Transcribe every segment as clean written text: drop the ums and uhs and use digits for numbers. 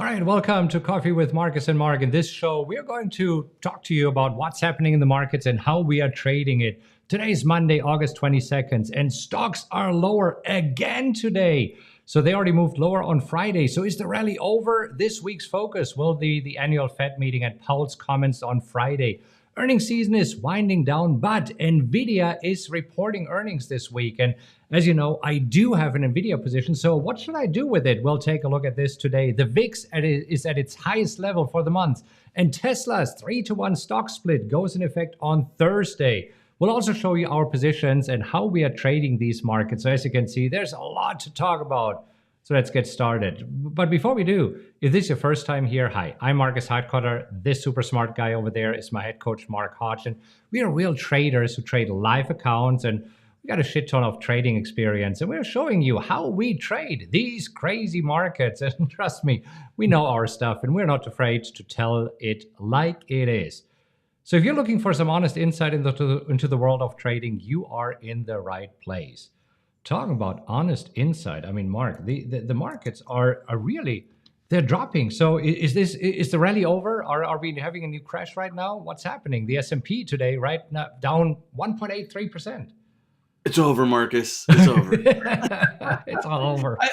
All right, welcome to Coffee with Markus and Mark. In this show, we're going to talk to you about what's happening in the markets and how we are trading it. Today is Monday, August 22nd, and stocks are lower again today. So they already moved lower on Friday. So is the rally over? This week's focus will be the annual Fed meeting and Powell's comments on Friday. Earnings season is winding down, but NVIDIA is reporting earnings this week. And as you know, I do have an NVIDIA position. So what should I do with it? We'll take a look at this today. The VIX is at its highest level for the month. And Tesla's 3-to-1 stock split goes in effect on Thursday. We'll also show you our positions and how we are trading these markets. So as you can see, there's a lot to talk about. So let's get started. But before we do, if this is your first time here, hi, I'm Markus Heitkoetter. This super smart guy over there is my head coach, Markus. And we are real traders who trade live accounts, and we got a shit ton of trading experience. And we're showing you how we trade these crazy markets. And trust me, we know our stuff, and we're not afraid to tell it like it is. So if you're looking for some honest insight into the world of trading, you are in the right place. Talking about honest insight, I mean, Mark, the markets are really, they're dropping. So is the rally over? Are we having a new crash right now? What's happening? The S&P today, right now, down 1.83%. It's over, Markus. It's over. It's all over. I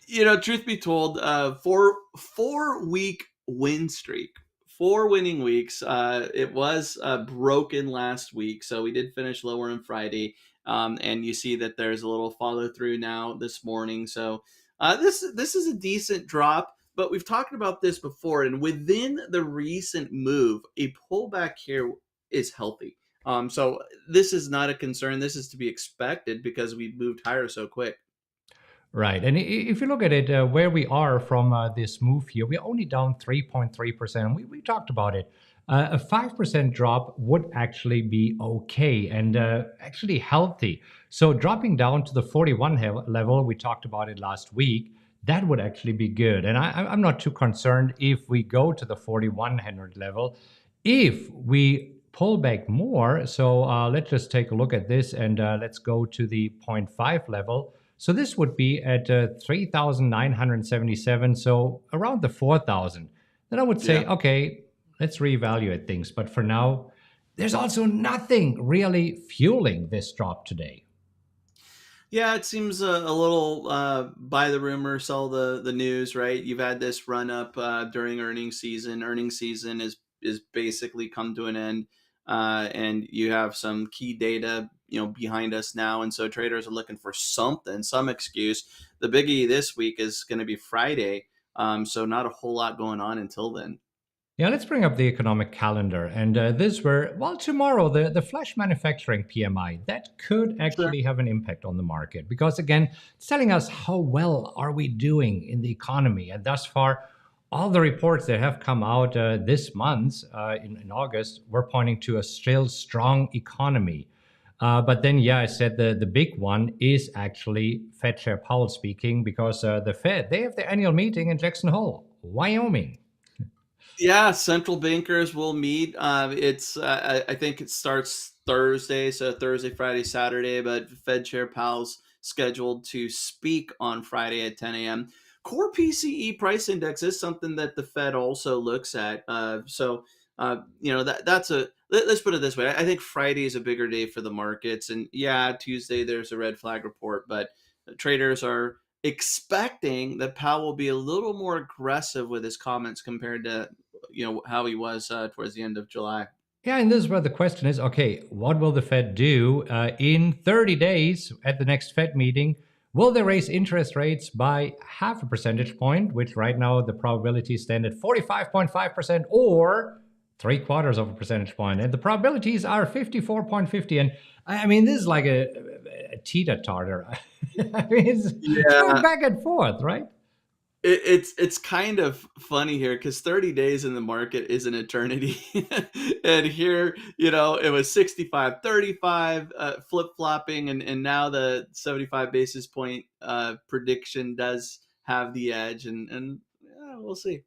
mean, truth be told, four-week win streak, 4 winning weeks. It was broken last week, so we did finish lower on Friday. And you see that there's a little follow through now this morning. So this is a decent drop, but we've talked about this before. And within the recent move, a pullback here is healthy. So this is not a concern. This is to be expected because we moved higher so quick. Right. And if you look at it, where we are from this move here, we're only down 3.3%. We talked about it. A 5% drop would actually be okay and actually healthy. So dropping down to the 41 level, we talked about it last week, that would actually be good. And I'm not too concerned if we go to the 4100 level. If we pull back more, so let's just take a look at this and let's go to the 0.5 level. So this would be at 3,977, so around the 4,000. Then I would say, okay, let's reevaluate things. But for now, there's also nothing really fueling this drop today. Yeah, it seems a little buy the rumor, sell the news, right? You've had this run up during earnings season. Earnings season is basically come to an end, and you have some key data behind us now, and so traders are looking for something, some excuse. The biggie this week is going to be Friday, so not a whole lot going on until then. Yeah, let's bring up the economic calendar. And tomorrow, the flash manufacturing PMI, that could actually have an impact on the market. Because again, it's telling us how well are we doing in the economy. And thus far, all the reports that have come out this month in August were pointing to a still strong economy. But then, I said the big one is actually Fed Chair Powell speaking, because the Fed, they have their annual meeting in Jackson Hole, Wyoming. Yeah, central bankers will meet. I think it starts Thursday, so Thursday, Friday, Saturday. But Fed Chair Powell's scheduled to speak on Friday at 10 a.m. Core PCE price index is something that the Fed also looks at. Let's put it this way. I think Friday is a bigger day for the markets, and Tuesday there's a red flag report, but traders are expecting that Powell will be a little more aggressive with his comments compared to how he was towards the end of July. Yeah, and this is where the question is, okay, what will the Fed do in 30 days at the next Fed meeting? Will they raise interest rates by 0.5 percentage point, which right now the probabilities stand at 45.5%, or 0.75 percentage point? And the probabilities are 54.50. And I mean, this is like a teeter-totter. I mean, it's going back and forth, right? It's kind of funny here because 30 days in the market is an eternity. And here, it was 65-35 flip-flopping, and now the 75 basis point prediction does have the edge, and we'll see.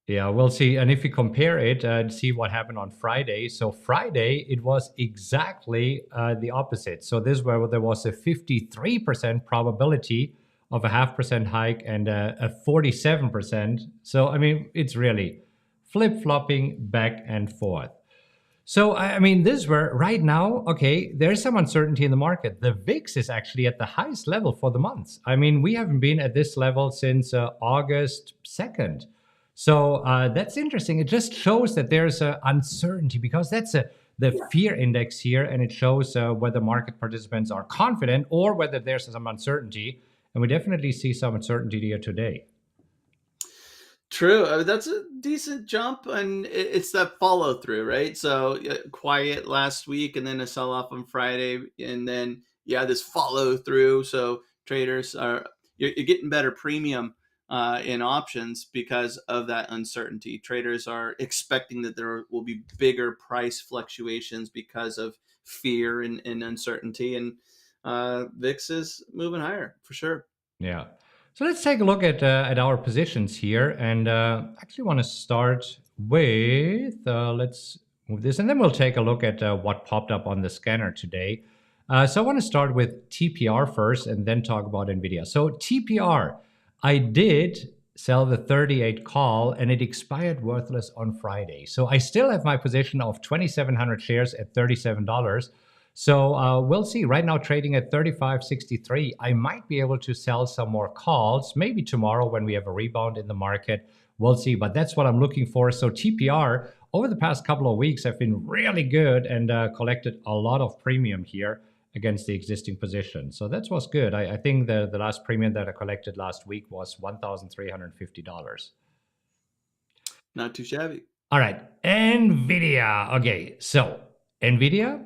Yeah, we'll see. And if you compare it and see what happened on Friday. So Friday, it was exactly the opposite. So this where there was a 53% probability of a 0.5% hike and a 47%. So, I mean, it's really flip-flopping back and forth. So, I mean, this is where right now, okay, there's some uncertainty in the market. The VIX is actually at the highest level for the month. I mean, we haven't been at this level since August 2nd. So that's interesting. It just shows that there's uncertainty because that's the fear index here, and it shows whether market participants are confident or whether there's some uncertainty. And we definitely see some uncertainty here today. True. That's a decent jump, and it's that follow through, right? So quiet last week, and then a sell off on Friday, and then this follow through. So traders you're getting better premium in options because of that uncertainty. Traders are expecting that there will be bigger price fluctuations because of fear and uncertainty, and VIX is moving higher for sure. Yeah. So let's take a look at our positions here, and actually want to start with let's move this, and then we'll take a look at what popped up on the scanner today. So I want to start with TPR first, and then talk about NVIDIA. So TPR, I did sell the 38 call, and it expired worthless on Friday. So I still have my position of 2,700 shares at $37. So we'll see. Right now, trading at 35.63. I might be able to sell some more calls, maybe tomorrow when we have a rebound in the market. We'll see, but that's what I'm looking for. So TPR, over the past couple of weeks, have been really good and collected a lot of premium here against the existing position. So that was good. I think the last premium that I collected last week was $1,350. Not too shabby. All right, NVIDIA. Okay, so NVIDIA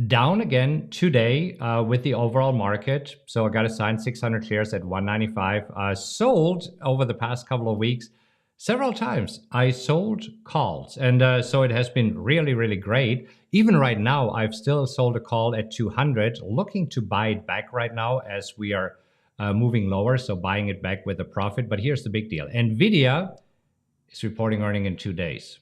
down again today with the overall market. So I got assigned 600 shares at 195. Sold over the past couple of weeks several times. I sold calls, and so it has been really, really great. Even right now, I've still sold a call at 200, looking to buy it back right now as we are moving lower, so buying it back with a profit. But here's the big deal. NVIDIA is reporting earnings in 2 days.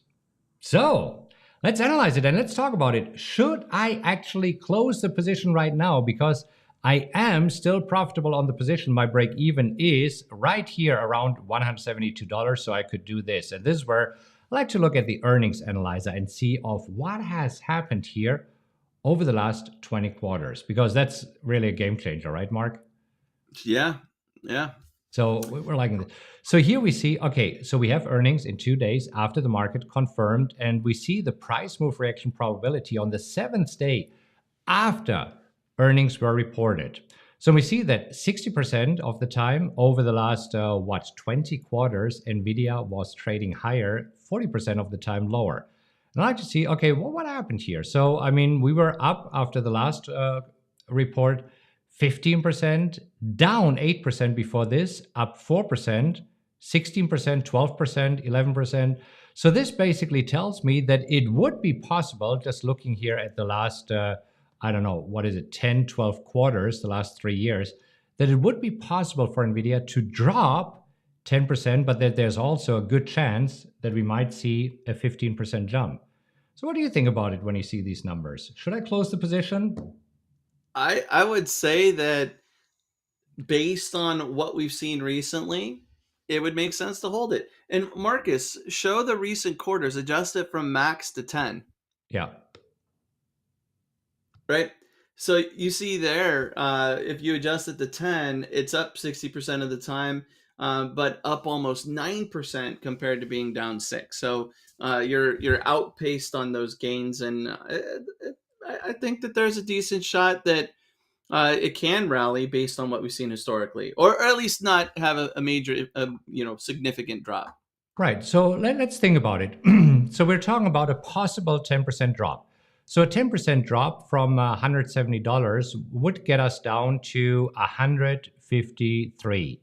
So let's analyze it and let's talk about it. Should I actually close the position right now? Because I am still profitable on the position. My break even is right here around $172. So I could do this. And this is where I like to look at the earnings analyzer and see of what has happened here over the last 20 quarters, because that's really a game changer, right, Mark? Yeah. So we're liking this. So here we see, okay, so we have earnings in 2 days after the market confirmed, and we see the price move reaction probability on the 7th day after earnings were reported. So we see that 60% of the time over the last, 20 quarters, NVIDIA was trading higher, 40% of the time lower. And I like to see, okay, well, what happened here? So, I mean, we were up after the last report, 15%, down 8% before this, up 4%, 16%, 12%, 11%. So this basically tells me that it would be possible, just looking here at the last, 10, 12 quarters, the last 3 years, that it would be possible for NVIDIA to drop 10%, but that there's also a good chance that we might see a 15% jump. So what do you think about it when you see these numbers? Should I close the position? I would say that based on what we've seen recently, it would make sense to hold it. And Markus, show the recent quarters, adjust it from max to 10. Yeah. Right? So you see there, if you adjust it to 10, it's up 60% of the time, but up almost 9% compared to being down 6. So you're outpaced on those gains, and I think that there's a decent shot that it can rally based on what we've seen historically, or at least not have a major, significant drop. Right. So let's think about it. So we're talking about a possible 10% drop. So a 10% drop from $170 would get us down to $153,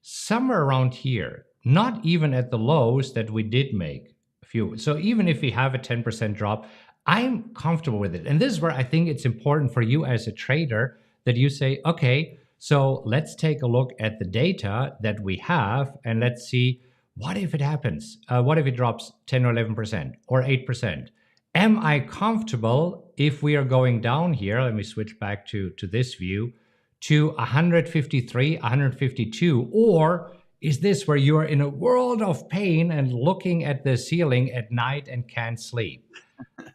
somewhere around here. Not even at the lows that we did make a few. So even if we have a 10% drop, I'm comfortable with it. And this is where I think it's important for you as a trader that you say, okay, so let's take a look at the data that we have and let's see, what if it happens? What if it drops 10 or 11% or 8%? Am I comfortable if we are going down here? Let me switch back to this view, to 153, 152? Or is this where you are in a world of pain and looking at the ceiling at night and can't sleep?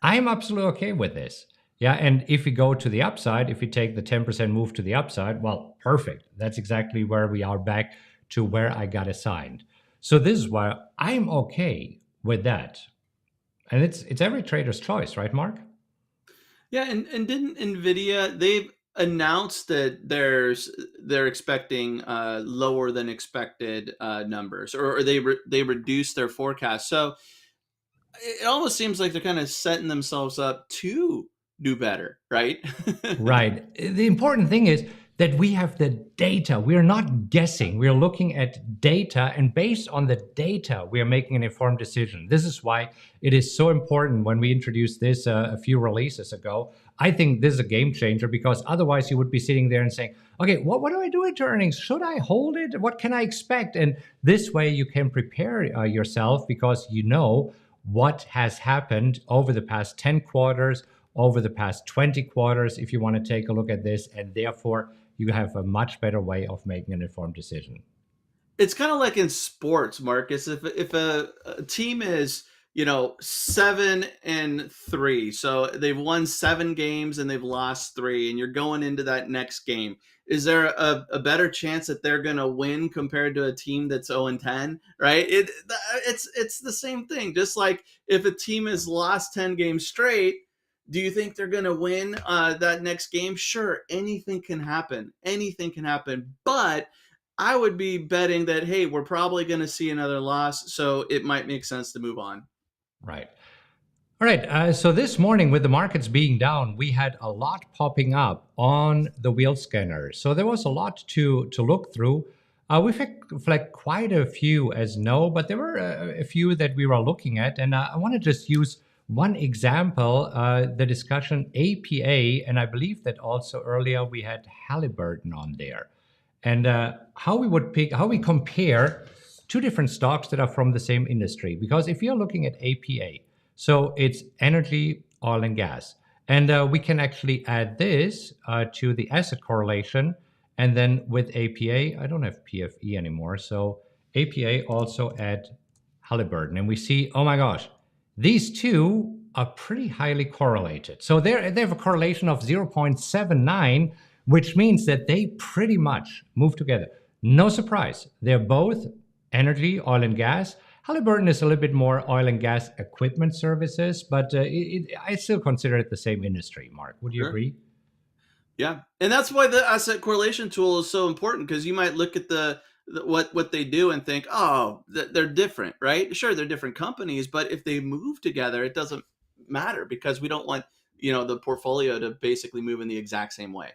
I'm absolutely okay with this. Yeah, and if we go to the upside, if we take the 10% move to the upside, well, perfect. That's exactly where we are back to where I got assigned. So this is why I'm okay with that. And it's every trader's choice, right, Mark? Yeah, and didn't NVIDIA, they've announced that they're expecting lower than expected numbers, or they reduced their forecast. So it almost seems like they're kind of setting themselves up to do better, right? Right. The important thing is that we have the data. We're not guessing. We're looking at data, and based on the data, we are making an informed decision. This is why it is so important when we introduced this a few releases ago. I think this is a game changer, because otherwise you would be sitting there and saying, okay, what do I do with earnings? Should I hold it? What can I expect? And this way you can prepare yourself, because you know what has happened over the past 10 quarters, over the past 20 quarters, if you want to take a look at this, and therefore you have a much better way of making an informed decision. It's kind of like in sports, Marcus. If a team is 7-3, so they've won 7 games and they've lost 3, and you're going into that next game, is there a better chance that they're going to win compared to a team that's 0-10? Right? It's the same thing. Just like if a team has lost 10 games straight, do you think they're going to win that next game? Sure, anything can happen. Anything can happen, but I would be betting that, hey, we're probably going to see another loss, so it might make sense to move on. Right. All right. So this morning, with the markets being down, we had a lot popping up on the wheel scanner. So there was a lot to look through. We've flagged quite a few as no, but there were a few that we were looking at. And I want to just use one example, the discussion APA. And I believe that also earlier we had Halliburton on there. And how we compare two different stocks that are from the same industry. Because if you're looking at APA, so it's energy, oil, and gas. And we can actually add this to the asset correlation. And then with APA, I don't have PFE anymore. So APA also add Halliburton. And we see, oh my gosh, these two are pretty highly correlated. So they have a correlation of 0.79, which means that they pretty much move together. No surprise. They're both energy, oil, and gas. Halliburton is a little bit more oil and gas equipment services, but I still consider it the same industry, Mark. Would you agree? Yeah. And that's why the asset correlation tool is so important, because you might look at what they do and think, oh, they're different, right? Sure, they're different companies, but if they move together, it doesn't matter, because we don't want the portfolio to basically move in the exact same way.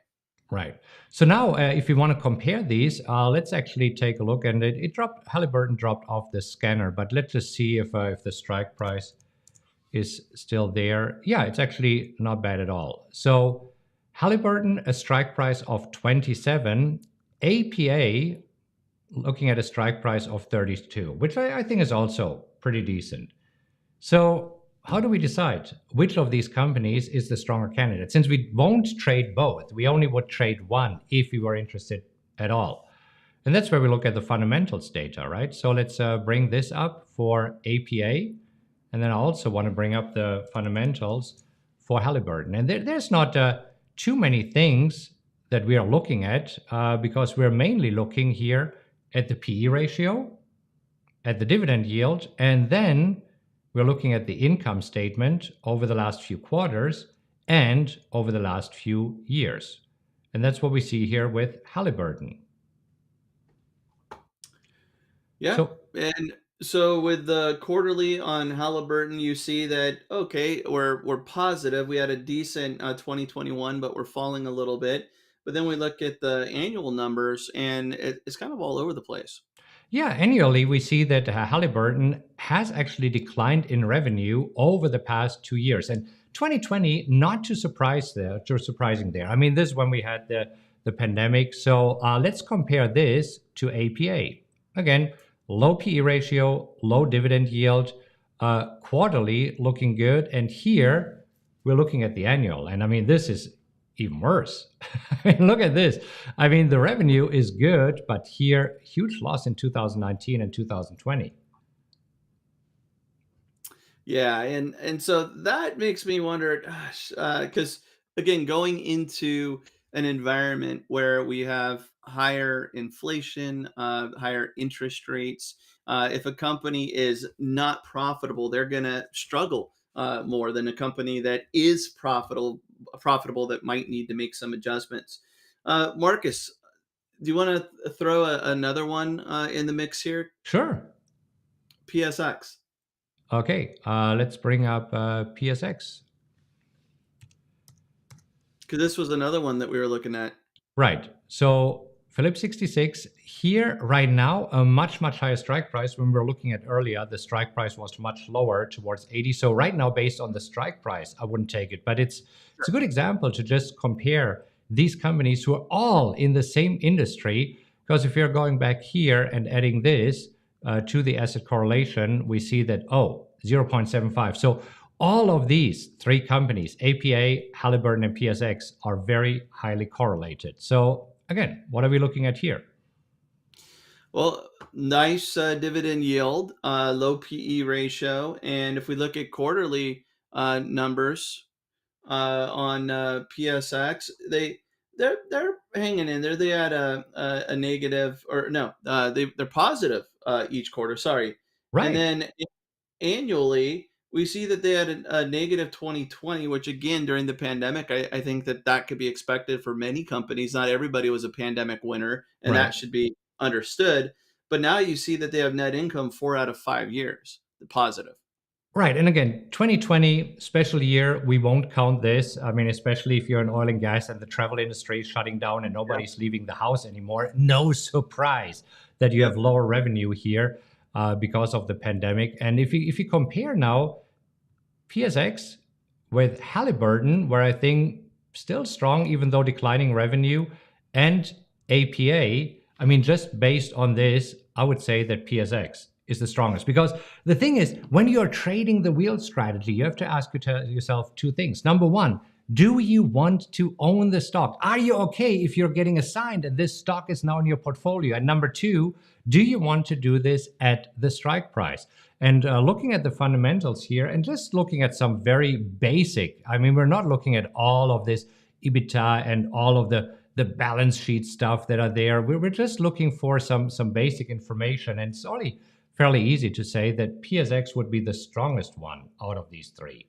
Right. So now, if you want to compare these, let's actually take a look. And it dropped. Halliburton dropped off the scanner, but let's just see if the strike price is still there. Yeah, it's actually not bad at all. So Halliburton, a strike price of 27. APA, looking at a strike price of 32, which I think is also pretty decent. So how do we decide which of these companies is the stronger candidate? Since we won't trade both, we only would trade one if we were interested at all. And that's where we look at the fundamentals data, right? So let's bring this up for APA. And then I also want to bring up the fundamentals for Halliburton. And there's not too many things that we are looking at because we're mainly looking here at the PE ratio, at the dividend yield, and then we're looking at the income statement over the last few quarters and over the last few years. And that's what we see here with Halliburton. Yeah. And so with the quarterly on Halliburton, you see that, okay, we're positive. We had a decent 2021, but we're falling a little bit. But then we look at the annual numbers, and it's kind of all over the place. Yeah, annually, we see that Halliburton has actually declined in revenue over the past 2 years. And 2020, not too surprising there. I mean, this is when we had the pandemic. So let's compare this to APA. Again, low PE ratio, low dividend yield, quarterly looking good. And here we're looking at the annual. And I mean, this is even worse. I mean, look at this. I mean, the revenue is good, but here, huge loss in 2019 and 2020. Yeah, and so that makes me wonder, gosh, because again, going into an environment where we have higher inflation, higher interest rates, if a company is not profitable, they're going to struggle more than a company that is profitable that might need to make some adjustments. Marcus, do you want to throw another one in the mix here? Sure. PSX. Okay, let's bring up PSX. Because this was another one that we were looking at. Right. So Phillips 66 here right now, a much higher strike price. When we were looking at earlier, the strike price was much lower towards 80. So right now, based on the strike price, I wouldn't take it. But it's a good example to just compare these companies who are all in the same industry. Because if you're going back here and adding this to the asset correlation, we see that, 0.75. So all of these three companies, APA, Halliburton, and PSX, are very highly correlated. So again, what are we looking at here? Well, nice dividend yield, low PE ratio, and if we look at quarterly numbers on PSX, they're hanging in there. They had a negative, or no, they're positive each quarter. Sorry, and Right. then annually, we see that they had a negative 2020, which again, during the pandemic, I think that could be expected for many companies. Not everybody was a pandemic winner, and that Right. should be understood. But now you see that they have net income 4 out of 5 years, positive. Right. And again, 2020, special year, we won't count this. I mean, especially if you're in oil and gas and the travel industry is shutting down and Yep. nobody's leaving the house anymore. No surprise that you have Yep. lower revenue here because of the pandemic. And if you compare now PSX with Halliburton, where I think still strong, even though declining revenue, and APA, I mean, just based on this, I would say that PSX is the strongest. Because the thing is, when you're trading the wheel strategy, you have to ask yourself two things. Number one, do you want to own the stock? Are you okay if you're getting assigned and this stock is now in your portfolio? And number two, do you want to do this at the strike price? And looking at the fundamentals here and just looking at some very basic, I mean, we're not looking at all of this EBITDA and all of the balance sheet stuff that are there. We're just looking for some basic information. And it's only fairly easy to say that PSX would be the strongest one out of these three.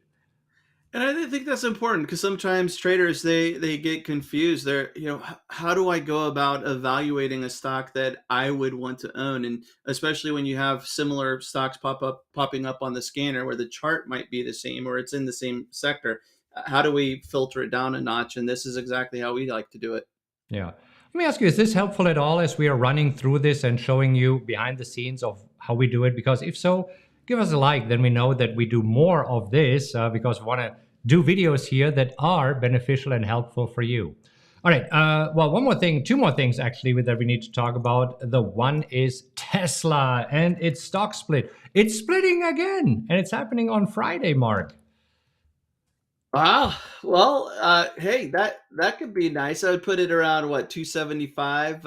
And I think that's important because sometimes traders they get confused. They're how do I go about evaluating a stock that I would want to own, and especially when you have similar stocks popping up on the scanner where the chart might be the same or it's in the same sector. How do we filter it down a notch? And this is exactly how we like to do it. Yeah. Let me ask you, is this helpful at all as we are running through this and showing you behind the scenes of how we do it? Because if so, give us a like, then we know that we do more of this because we want to do videos here that are beneficial and helpful for you. All right. Well, one more thing, two more things actually that we need to talk about. The one is Tesla and its stock split. It's splitting again, and it's happening on Friday, Mark. Wow. Well, hey, that could be nice. I would put it around what 275,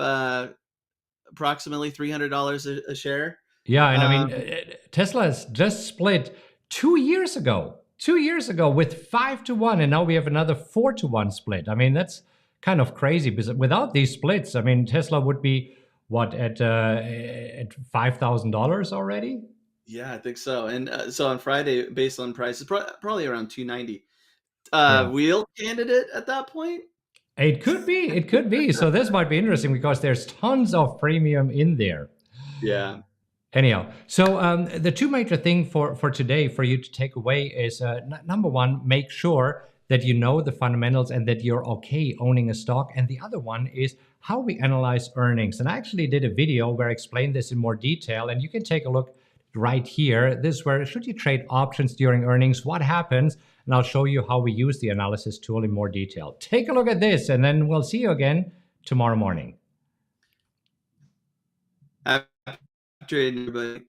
approximately $300 a share. Yeah, and I Um, mean, Tesla has just split 2 years ago. 2 years ago with 5-1, and now we have another 4-1 split. I mean, that's kind of crazy because without these splits, I mean, Tesla would be what at $5,000 already. yeah, I think so. And so on Friday, baseline price is probably around 290. Yeah, Wheel candidate at that point. it could be. It could be. So this might be interesting because there's tons of premium in there. Yeah. Anyhow, so the two major things for today for you to take away is number one, make sure that you know the fundamentals and that you're okay owning a stock. And the other one is how we analyze earnings. And I actually did a video where I explained this in more detail, and you can take a look right here. This is where should you trade options during earnings, what happens, and I'll show you how we use the analysis tool in more detail. Take a look at this, and then we'll see you again tomorrow morning. After everybody.